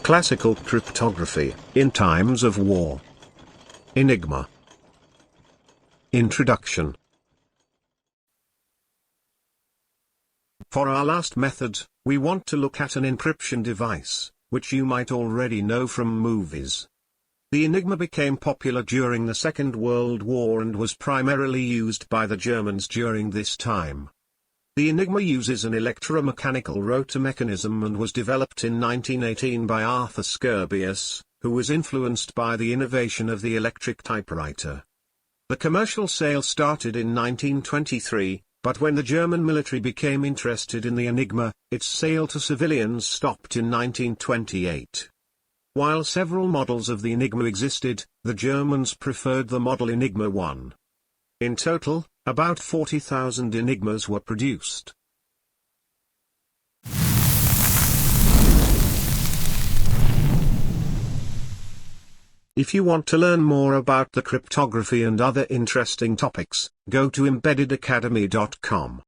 of classical cryptography, in times of war. Enigma. Introduction. For our last method, we want to look at an encryption device, which you might already know from movies. The Enigma became popular during the Second World War and was primarily used by the Germans during this time. The Enigma uses an electromechanical rotor mechanism and was developed in 1918 by Arthur Skerbius, who was influenced by the innovation of the electric typewriter. The commercial sale started in 1923, but when the German military became interested in the Enigma, its sale to civilians stopped in 1928. While several models of the Enigma existed, the Germans preferred the model Enigma 1. In total, about 40,000 Enigmas were produced. If you want to learn more about the cryptography and other interesting topics, go to embeddedacademy.com.